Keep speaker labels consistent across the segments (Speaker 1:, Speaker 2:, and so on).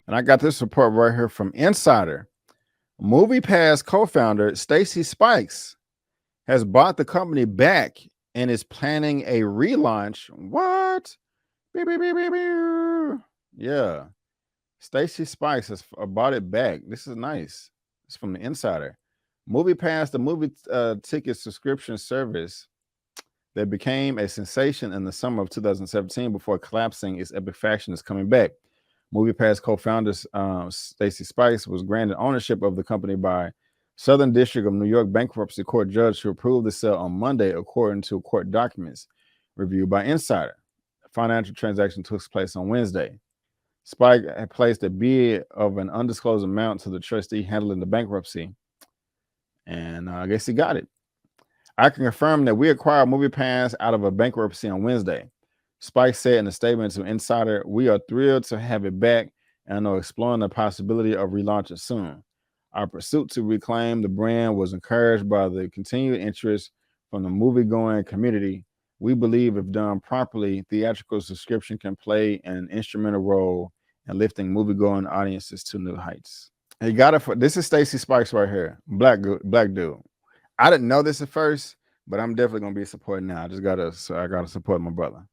Speaker 1: And I got this report right here from Insider. MoviePass co-founder Stacy Spikes has bought the company back and is planning a relaunch. What? Beep, beep, beep, beep, beep. Yeah. Stacy Spikes has bought it back. This is nice. It's from the Insider. MoviePass, the movie ticket subscription service that became a sensation in the summer of 2017 before collapsing its epic fashion, is coming back. MoviePass co-founder Stacy Spikes was granted ownership of the company by Southern District of New York bankruptcy court judge who approved the sale on Monday, according to court documents reviewed by Insider. The financial transaction took place on Wednesday. Spike had placed a bid of an undisclosed amount to the trustee handling the bankruptcy, and I guess he got it. I can confirm that we acquired MoviePass out of a bankruptcy on Wednesday. Spike said in a statement to Insider, "We are thrilled to have it back and are exploring the possibility of relaunching soon. Our pursuit to reclaim the brand was encouraged by the continued interest from the movie-going community. We believe if done properly, theatrical subscription can play an instrumental role in lifting movie-going audiences to new heights." He got it for, this is Stacy Spikes right here, black dude. I didn't know this at first, but I'm definitely gonna be supporting now. I gotta support my brother.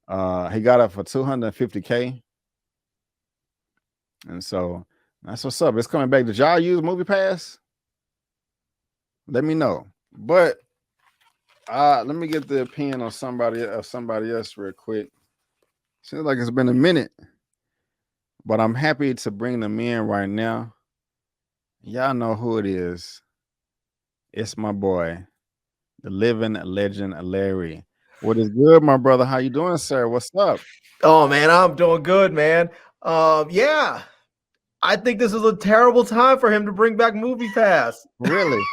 Speaker 1: He got it for $250K, and so that's what's up. It's coming back. Did y'all use MoviePass? Let me know. But let me get the opinion on somebody else real quick. Seems like it's been a minute, but I'm happy to bring them in right now. Y'all know who it is. It's my boy, the living legend, Larry. What is good, my brother? How you doing, sir? What's up?
Speaker 2: Oh, man, I'm doing good, man. Yeah, I think this is a terrible time for him to bring back MoviePass.
Speaker 1: Really?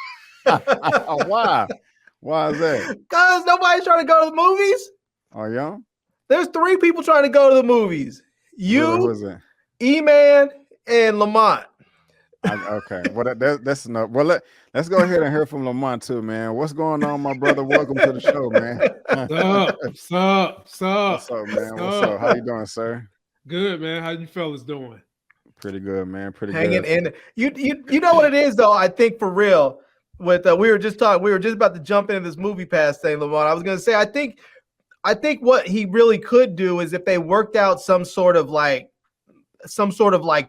Speaker 1: Why? Why is that?
Speaker 2: Because nobody's trying to go to the movies.
Speaker 1: Oh, yeah?
Speaker 2: There's 3 people trying to go to the movies. You,
Speaker 1: who is it?
Speaker 2: Eman, and Lamont.
Speaker 1: Okay, well that's enough. Well, let's go ahead and hear from Lamont too, man. What's going on, my brother? Welcome to the show, man.
Speaker 3: What's up?
Speaker 1: What's up, man? What's up? How you doing, sir?
Speaker 3: Good, man. How you fellas doing?
Speaker 1: Pretty good, man. Pretty
Speaker 2: Hanging
Speaker 1: good.
Speaker 2: in. You know what it is, though. I think for real. With we were just about to jump into this MoviePass thing, Lamont. I was going to say, I think what he really could do is if they worked out some sort of like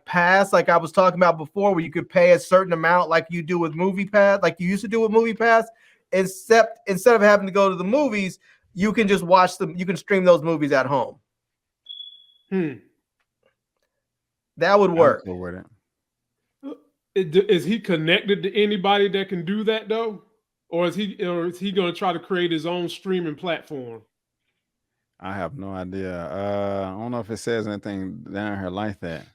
Speaker 2: pass, like I was talking about before, where you could pay a certain amount like you do with MoviePass, like you used to do with MoviePass, instead of having to go to the movies, you can just watch them. You can stream those movies at home. That would work.
Speaker 1: Cool with
Speaker 3: Is he connected to anybody that can do that though, or is he going to try to create his own streaming platform?
Speaker 1: I have no idea. I don't know if it says anything down here like that.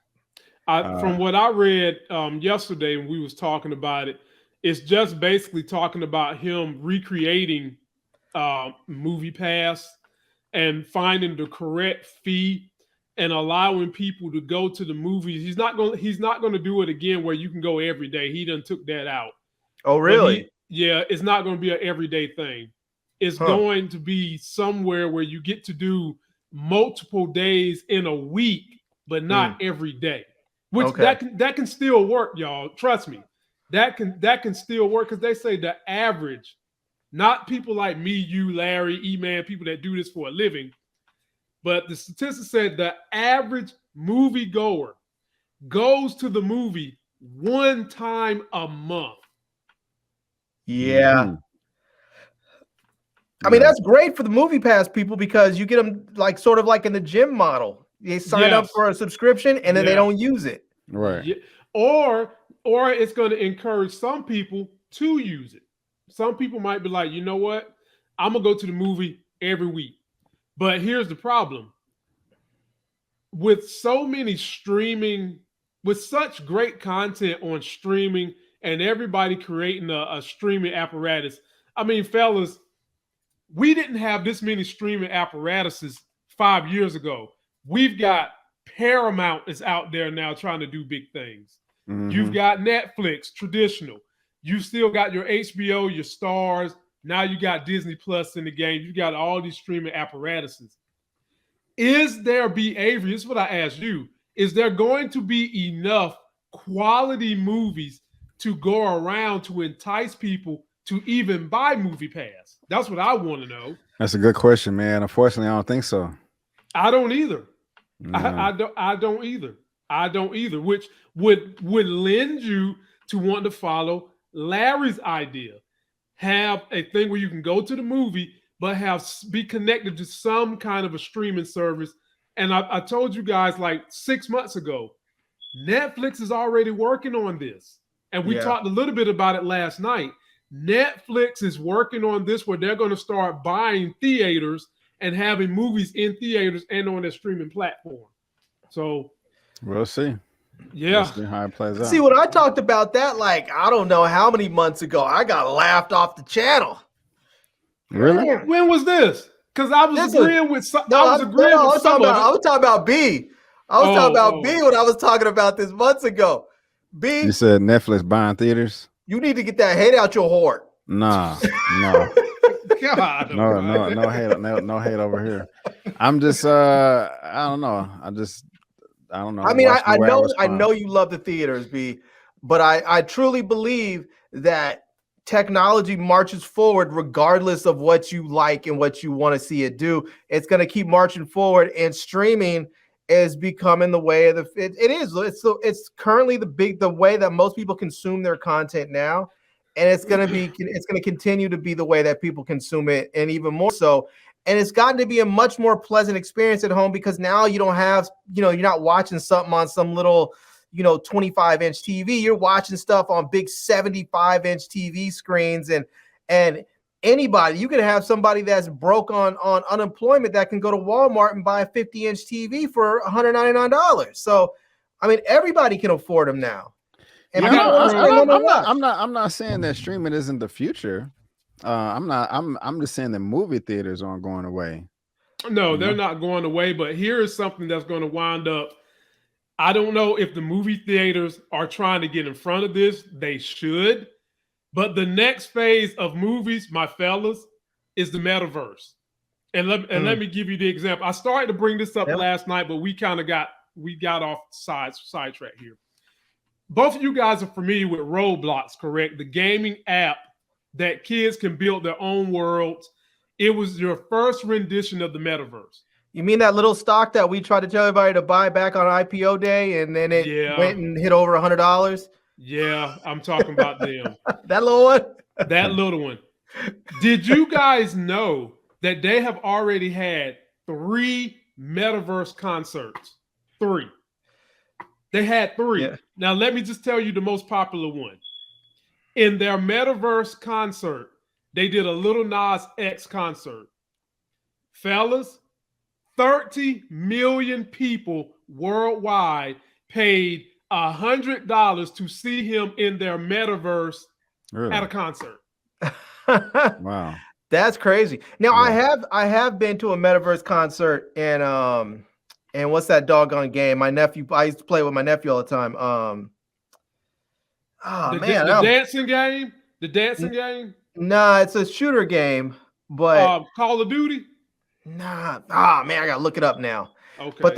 Speaker 3: From what I read yesterday when we was talking about it, it's just basically talking about him recreating MoviePass and finding the correct fee and allowing people to go to the movies. He's not going to do it again where you can go every day. He done took that out.
Speaker 2: Oh, really?
Speaker 3: Yeah, it's not going to be an everyday thing. It's going to be somewhere where you get to do multiple days in a week, but not every day. Which that can still work, y'all. Trust me, that can still work, because they say the average, not people like me, you, Larry, E-Man, people that do this for a living, but the statistics said the average movie goer goes to the movie 1 time a month.
Speaker 2: Yeah. Mm-hmm. I mean, that's great for the MoviePass people, because you get them like sort of like in the gym model. They sign up for a subscription and then they don't use it.
Speaker 1: Right.
Speaker 3: Yeah. Or it's going to encourage some people to use it. Some people might be like, you know what? I'm going to go to the movie every week. But here's the problem. With so many streaming, with such great content on streaming and everybody creating a streaming apparatus. I mean, fellas, we didn't have this many streaming apparatuses 5 years ago. We've got Paramount is out there now trying to do big things. Mm-hmm. You've got Netflix, traditional. You still got your HBO, your Stars. Now you got Disney Plus in the game. You got all these streaming apparatuses. Is there behavior? This is what I asked you. is there going to be enough quality movies to go around to entice people to even buy MoviePass? That's what I want to know.
Speaker 1: That's a good question, man. Unfortunately, I don't think so.
Speaker 3: I don't either.
Speaker 1: No.
Speaker 3: I don't either. I don't either, which would lend you to want to follow Larry's idea. Have a thing where you can go to the movie, but be connected to some kind of a streaming service. And I told you guys like 6 months ago, Netflix is already working on this. And we talked a little bit about it last night. Netflix is working on this where they're going to start buying theaters and having movies in theaters and on their streaming platform. So
Speaker 1: we'll see.
Speaker 3: Yeah.
Speaker 1: We'll see how it plays out.
Speaker 2: See, when I talked about that, like, I don't know how many months ago, I got laughed off the channel.
Speaker 1: Really?
Speaker 3: When was this? Because I was agreeing with some.
Speaker 2: I was talking about B. I was talking about B when I was talking about this months ago. B.
Speaker 1: You said Netflix buying theaters?
Speaker 2: You need to get that hate out your whore.
Speaker 1: Nah, no.
Speaker 3: God,
Speaker 1: no hate over here. I'm just I don't know. I don't know.
Speaker 2: I mean, I know you love the theaters, B, but I truly believe that technology marches forward regardless of what you like and what you want to see it do. It's going to keep marching forward, and streaming is becoming the way of it's currently the way that most people consume their content now, and it's going to continue to be the way that people consume it, and even more so. And it's gotten to be a much more pleasant experience at home because now you don't have, you're not watching something on some little, 25-inch TV. You're watching stuff on big 75-inch TV screens, and anybody, you could have somebody that's broke on unemployment that can go to Walmart and buy a 50-inch TV for $199. So, I mean, everybody can afford them now. And
Speaker 1: I'm not saying that streaming isn't the future. I'm just saying that movie theaters aren't going away.
Speaker 3: No, they're not going away. But here is something that's going to wind up. I don't know if the movie theaters are trying to get in front of this. They should. But the next phase of movies, my fellas, is the metaverse. And let me give you the example. I started to bring this up last night, but we kind of got off sidetrack here. Both of you guys are familiar with Roblox, correct? The gaming app that kids can build their own worlds. It was your first rendition of the metaverse.
Speaker 2: You mean that little stock that we tried to tell everybody to buy back on IPO day, and then it went and hit over $100?
Speaker 3: Yeah, I'm talking about them.
Speaker 2: That little one?
Speaker 3: That little one. Did you guys know that they have already had 3 metaverse concerts? 3. They had 3. Yeah. Now, let me just tell you the most popular one. In their metaverse concert, they did a Lil Nas X concert. Fellas, 30 million people worldwide paid $100 to see him in their metaverse at a concert.
Speaker 1: Wow,
Speaker 2: that's crazy. Now I have been to a metaverse concert, and what's that doggone game? I used to play with my nephew all the time.
Speaker 3: The dancing game. The dancing game.
Speaker 2: Nah, it's a shooter game, but
Speaker 3: Call of Duty.
Speaker 2: Nah, man, I gotta look it up now.
Speaker 3: Okay.
Speaker 2: But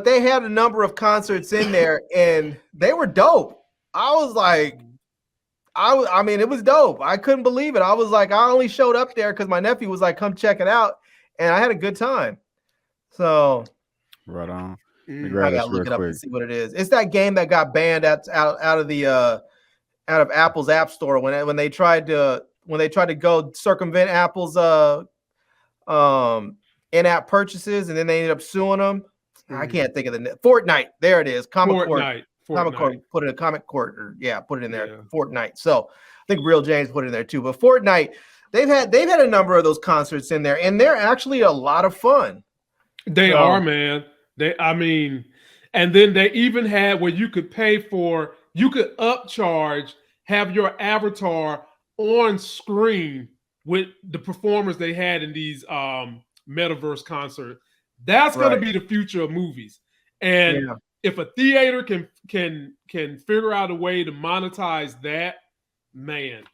Speaker 2: they had a number of concerts in there, and they were dope. I was like, I mean, it was dope. I couldn't believe it. I was like, I only showed up there because my nephew was like, come check it out, and I had a good time. So,
Speaker 1: right on.
Speaker 2: I gotta look it up and see what it is. It's that game that got banned out of Apple's App Store when they tried to go circumvent Apple's in-app purchases, and then they ended up suing them. I can't think of the Fortnite. There it is. Comic Court put it in Comic Court, put it in there. Yeah. Fortnite. So I think Real James put it in there too. But Fortnite, they've had a number of those concerts in there, and they're actually a lot of fun.
Speaker 3: They are, man. And then they even had where you could upcharge, have your avatar on screen with the performers they had in these metaverse concerts. That's going to be the future of movies. And if a theater can figure out a way to monetize that, man,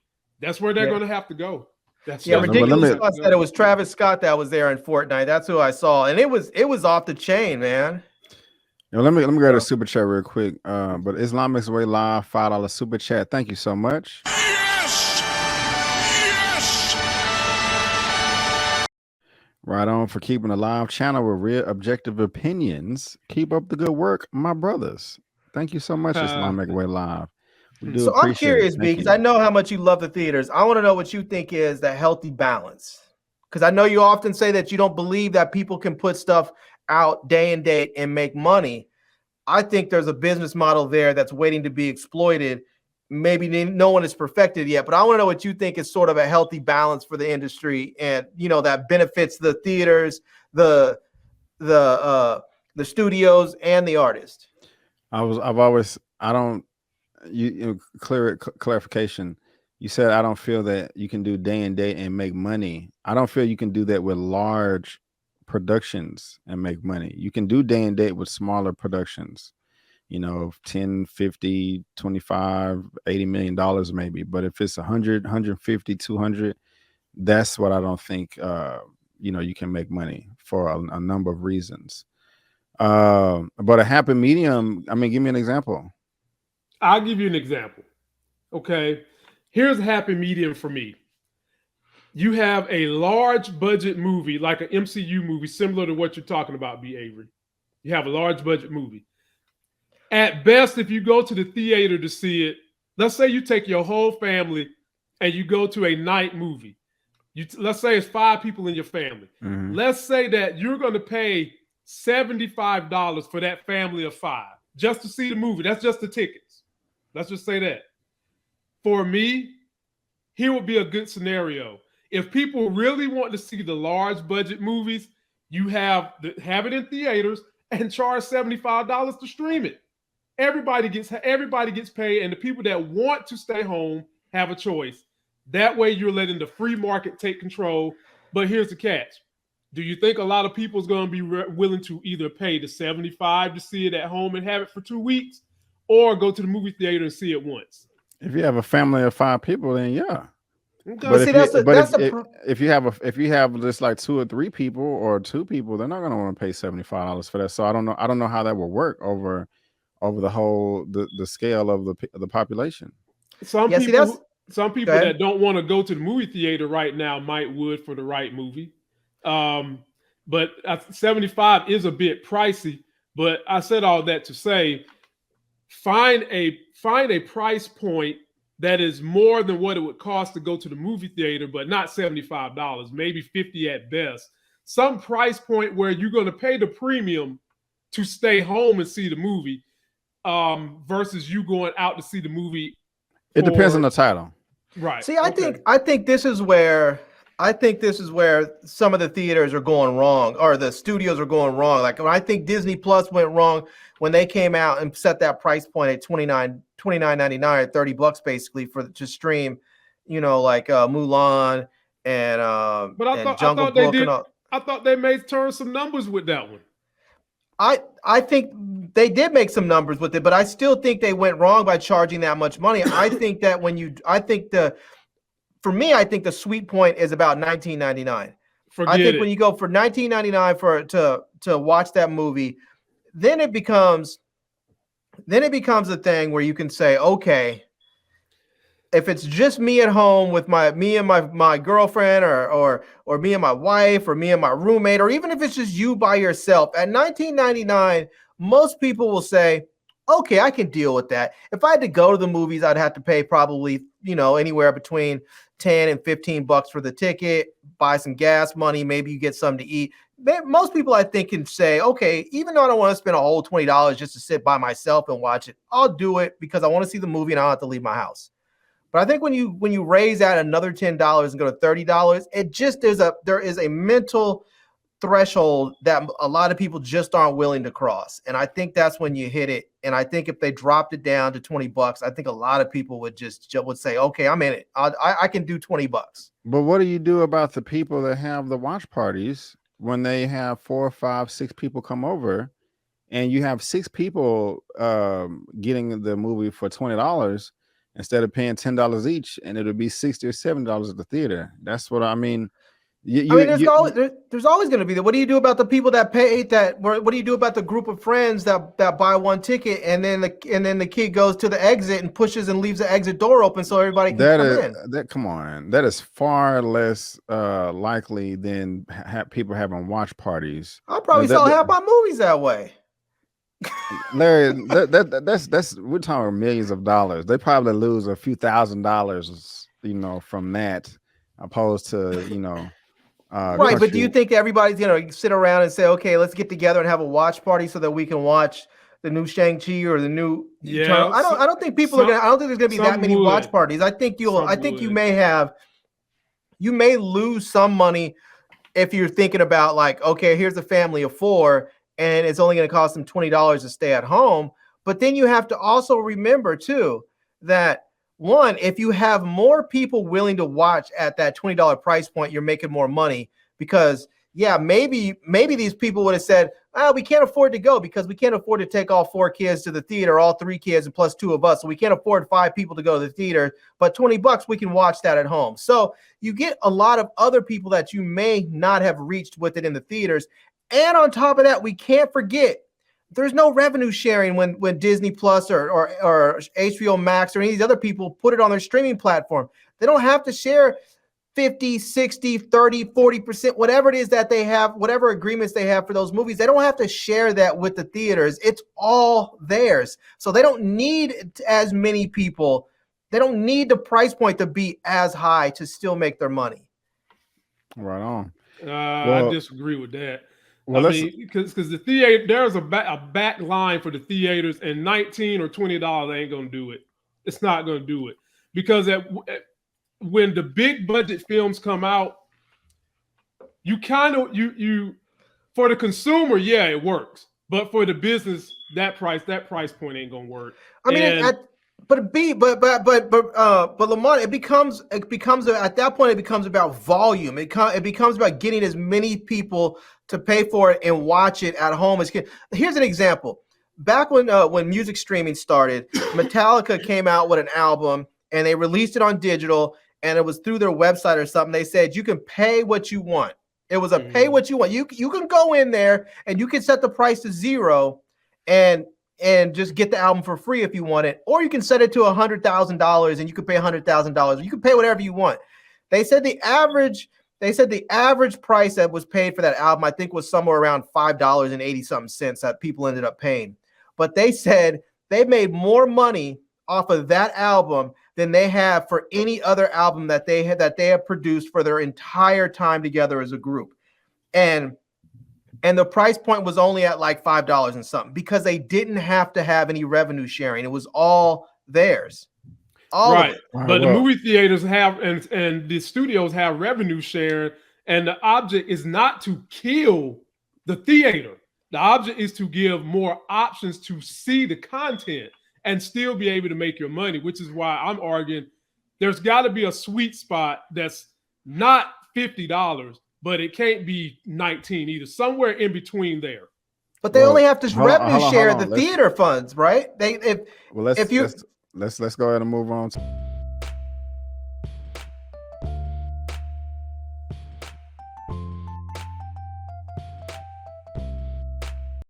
Speaker 3: that's where they're going to have to go.
Speaker 2: Ridiculous that it was Travis Scott that was there in Fortnite. That's who I saw, and it was off the chain, man.
Speaker 1: Let me go to super chat real quick. But Islamic's Way Live, $5 super chat. Thank you so much.
Speaker 4: Yes! Yes!
Speaker 1: Right on for keeping a live channel with real objective opinions. Keep up the good work, my brothers. Thank you so much, Islamic Way Live. We do
Speaker 2: So I'm
Speaker 1: appreciate
Speaker 2: curious,
Speaker 1: it.
Speaker 2: B, because I know how much you love the theaters. I want to know what you think is the healthy balance. Because I know you often say that you don't believe that people can put stuff out day and date and make money. I think there's a business model there that's waiting to be exploited. Maybe no one is perfected yet, but I want to know what you think is sort of a healthy balance for the industry, and that benefits the theaters, the studios, and the artist.
Speaker 1: Clarification. You said I don't feel that you can do day and date and make money. I don't feel you can do that with large productions and make money. You can do day and date with smaller productions, 10, 50, 25, $80 million maybe. But if it's 100, 150, 200, that's what I don't think, you can make money for a number of reasons. But a happy medium, give me an example.
Speaker 3: I'll give you an example. Okay. Here's a happy medium for me. You have a large budget movie, like an MCU movie, similar to what you're talking about, B. Avery. You have a large budget movie. At best, if you go to the theater to see it, let's say you take your whole family and you go to a night movie. Let's say it's 5 people in your family.
Speaker 1: Mm-hmm.
Speaker 3: Let's say that you're going to pay $75 for that family of 5 just to see the movie. That's just the tickets. Let's just say that. For me, here would be a good scenario. If people really want to see the large budget movies, you have it in theaters and charge $75 to stream it. Everybody gets paid, and the people that want to stay home have a choice. That way, you're letting the free market take control. But here's the catch: do you think a lot of people is going to be willing to either pay the $75 to see it at home and have it for 2 weeks, or go to the movie theater and see it once?
Speaker 1: If you have a family of 5 people, then yeah.
Speaker 3: Okay.
Speaker 1: But if you have just like 2 or 3 people or 2 people, they're not going to want to pay $75 for that. So I don't know how that will work over the whole the scale of the population.
Speaker 3: Some people that don't want to go to the movie theater right now would for the right movie. But 75 is a bit pricey. But I said all that to say, find a price point that is more than what it would cost to go to the movie theater, but not $75, maybe $50 at best. Some price point where you're going to pay the premium to stay home and see the movie, versus you going out to see the movie.
Speaker 1: It depends on the title.
Speaker 3: Right.
Speaker 2: See, I think this is where some of the theaters are going wrong, or the studios are going wrong. Like, I think Disney Plus went wrong when they came out and set that price point at $29.99 at $30 basically to stream, like Mulan and
Speaker 3: but
Speaker 2: and Jungle Book.
Speaker 3: I thought they may turn some numbers with that one.
Speaker 2: I think they did make some numbers with it, but I still think they went wrong by charging that much money. I think that for me, I think the sweet point is about $19.99. I think when you go for $19.99 to watch that movie, then it becomes a thing where you can say, okay, if it's just me at home with me and my girlfriend, or me and my wife, or me and my roommate, or even if it's just you by yourself at $19.99, most people will say, okay, I can deal with that. If I had to go to the movies, I'd have to pay probably, anywhere between $10 and $15 for the ticket, buy some gas money, maybe you get something to eat. Most people, I think, can say, okay, even though I don't want to spend a whole $20 just to sit by myself and watch it, I'll do it because I want to see the movie and I don't have to leave my house. But I think when you raise that another $10 and go to $30, there is a mental threshold that a lot of people just aren't willing to cross. And I think that's when you hit it. And I think if they dropped it down to $20, I think a lot of people would say, okay, I'm in it. I can do $20.
Speaker 1: But what do you do about the people that have the watch parties when they have 4, 5, 6 people come over, and you have 6 people getting the movie for $20 instead of paying $10 each, and it'll be $60 or $70 at the theater? That's what I mean. You,
Speaker 2: I mean,
Speaker 1: you,
Speaker 2: there's always going to be that. What do you do about the people that pay that? What do you do about the group of friends that buy one ticket and then the kid goes to the exit and pushes and leaves the exit door open so everybody can come in?
Speaker 1: Come on, that is far less likely than people having watch parties.
Speaker 2: I probably saw half my movies that way.
Speaker 1: Larry, that's we're talking millions of dollars. They probably lose a few $1,000s, from that, opposed to
Speaker 2: right. But do you think everybody's gonna sit around and say, okay, let's get together and have a watch party so that we can watch the new Shang-Chi or the new Eternal? I don't think people are gonna. I don't think there's gonna be that many watch parties. I think you may lose some money if you're thinking about like, okay, here's a family of 4 and it's only going to cost them $20 to stay at home. But then you have to also remember too that one, if you have more people willing to watch at that $20 price point, you're making more money because maybe these people would have said, we can't afford to go because we can't afford to take all 4 kids to the theater, all 3 kids and plus 2 of us. So we can't afford 5 people to go to the theater, but $20 we can watch that at home. So you get a lot of other people that you may not have reached with it in the theaters. And on top of that, we can't forget there's no revenue sharing when Disney Plus or HBO Max or any of these other people put it on their streaming platform. They don't have to share 50, 60, 30, 40%, whatever it is that they have, whatever agreements they have for those movies. They don't have to share that with the theaters. It's all theirs. So they don't need as many people. They don't need the price point to be as high to still make their money.
Speaker 1: Right on.
Speaker 3: I disagree with that.
Speaker 1: Well,
Speaker 3: because the theater, there's a back line for the theaters, and $19 or $20 ain't gonna do it. It's not gonna do it because when the big budget films come out, you for the consumer, it works, but for the business, that price point ain't gonna work.
Speaker 2: I mean, but Lamont, it becomes at that point it becomes about volume. It becomes about getting as many people to pay for it and watch it at home. Here's an example. Back when music streaming started, Metallica came out with an album and they released it on digital, and it was through their website or something. They said you can pay what you want. It was a pay what you want. You can go in there and you can set the price to $0 and just get the album for free if you want it, or you can set it to $100,000 and you can pay $100,000. You can pay whatever you want. They said the average price that was paid for that album, I think, was somewhere around $5.80 that people ended up paying. But they said they made more money off of that album than they have for any other album that they have produced for their entire time together as a group. And the price point was only at like $5 and something because they didn't have to have any revenue sharing. It was all theirs.
Speaker 3: Right. But the movie theaters have and the studios have revenue sharing, and the object is not to kill the theater. The object is to give more options to see the content and still be able to make your money, which is why I'm arguing there's got to be a sweet spot that's not $50, but it can't be 19 either. Somewhere in between there.
Speaker 2: But they only have to revenue share the theater funds, right?
Speaker 1: Let's go ahead and move on.